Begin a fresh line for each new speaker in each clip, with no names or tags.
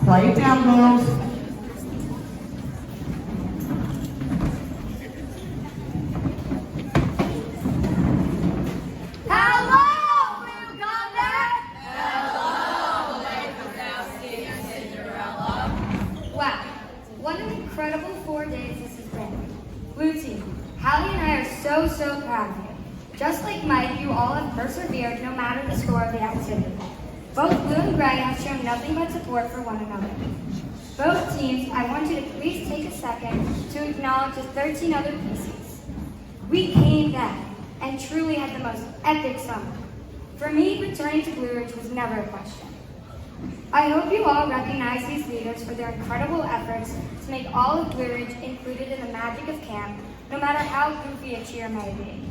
Quiet down, girls.
Hello, Blue Combat!
Hello, welcome down, Steve and Cinderella.
Wow, what an incredible 4 days this has been. Blue team, Hallie and I are so proud of you. Just like Mike, you all have persevered no matter the score of the activity. Both Blue and Gray have shown nothing but support for one another. Both teams, I want you to please take a second to acknowledge the 13 other pieces. We came back and truly had the most epic summer. For me, returning to Blue Ridge was never a question. I hope you all recognize these leaders for their incredible efforts to make all of Blue Ridge included in the magic of camp, no matter how goofy a cheer may be.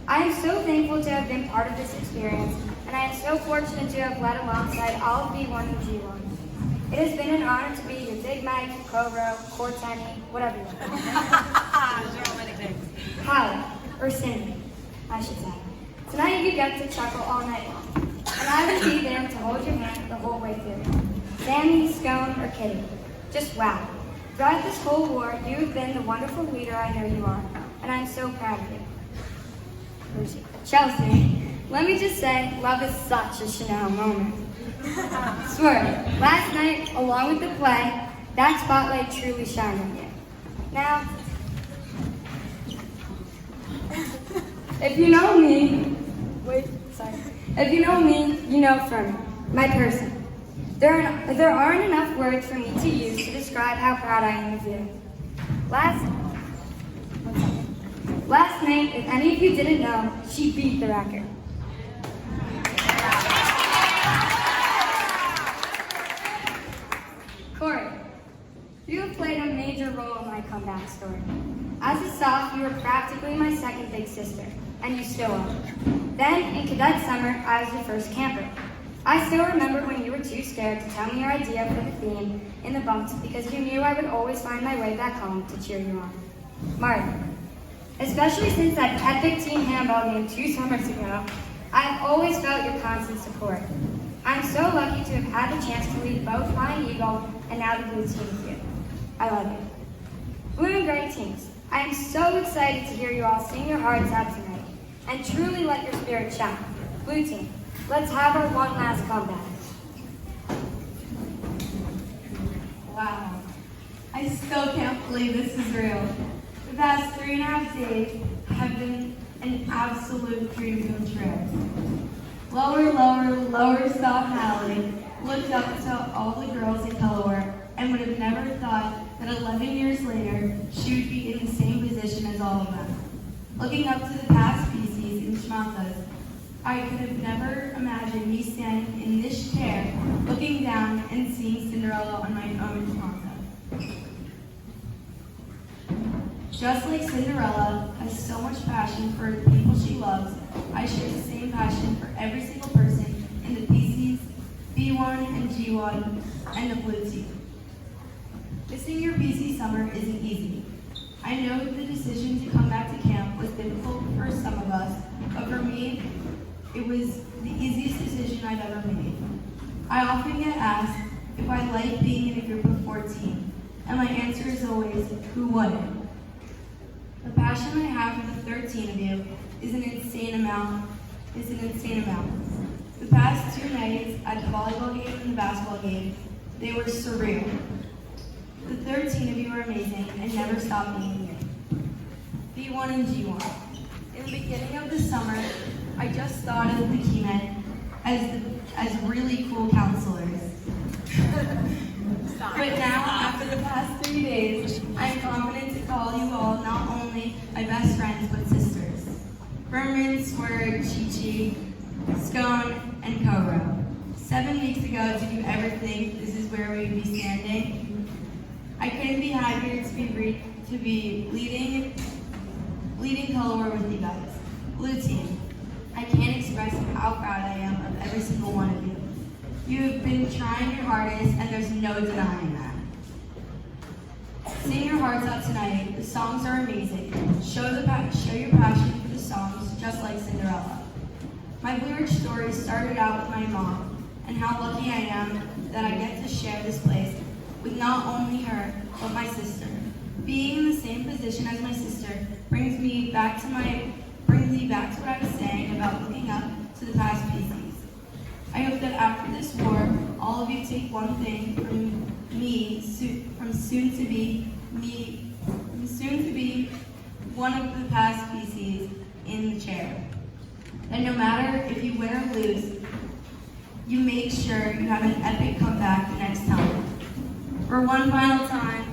I am so thankful to have been part of this experience, and I am so fortunate to have led alongside all of B1 and G1. It has been an honor to be your Big Mike, Cobra, Courteney, whatever you want. Hallie, or Cindy, I should say. Tonight you get to chuckle all night long, and I will be there to hold your hand the whole way through. Sammy, Scone, or Kitty. Just wow. Throughout this whole war, you have been the wonderful leader I know you are, and I'm so proud of you. Chelsea, let me just say, love is such a Chanel moment. Swear, last night, along with the play, that spotlight truly shined on you. Now, if you know me, if you know me, you know Fern, my person. There aren't enough words for me to use to describe how proud I am of you. Last night, if any of you didn't know, she beat the record. Corey, you have played a major role in my comeback story. As a soph, you were practically my second big sister, and you still are. Then, in cadet summer, I was your first camper. I still remember when you were too scared to tell me your idea for the theme in the bunks because you knew I would always find my way back home to cheer you on. Martin, especially since that epic team handball game 2 summers ago, I've always felt your constant support. I'm so lucky to have had the chance to lead both Flying Eagle and now the Blue team with you. I love you. Blue and Gray teams, I am so excited to hear you all sing your hearts out tonight and truly let your spirit shine. Blue team, let's have our one last comeback.
Wow, I still can't believe this is real. The past 3.5 days have been an absolute dream come true. Lower saw Hallie, looked up to all the girls in Color, and would have never thought that 11 years later, she would be in the same position as all of them. Looking up to the past species in Schmanthas, I could have never imagined me standing in this chair, looking down and seeing Cinderella on my own Schmantha. Just like Cinderella has so much passion for the people she loves, I share the same passion for every single person in the PCs, B1 and G1, and the Blue team. Missing your PC summer isn't easy. I know the decision to come back to camp was difficult for some of us, but for me, it was the easiest decision I've ever made. I often get asked if I like being in a group of 14, and my answer is always, who wouldn't? The passion I have for the 13 of you is an insane amount. The past 2 nights at the volleyball game and the basketball game, they were surreal. The 13 of you are amazing and never stop being here. B1 and G1. In the beginning of the summer, I just thought of the key men as really cool counselors. But now, after the past 3 days, I'm confident to call you all not only my best friends, but sisters. Berman, Squirt, Chi-Chi, Scone, and Koro. 7 weeks ago, did you ever think this is where we'd be standing? I couldn't be happier to be leading Color with you guys. Blue team, I can't express how proud I am of every single one of you. You have been trying your hardest, and there's no denying that. Sing your hearts out tonight. The songs are amazing. Show your passion for the songs, just like Cinderella. My Blue Ridge story started out with my mom, and and how lucky I am that I get to share this place with not only her, but my sister. Being in the same position as my sister brings me back to what I was saying about looking up to the past PCs. I hope that after this war, all of you take one thing from soon to be one of the past PCs in the chair. And no matter if you win or lose, you make sure you have an epic comeback the next time. For one final time,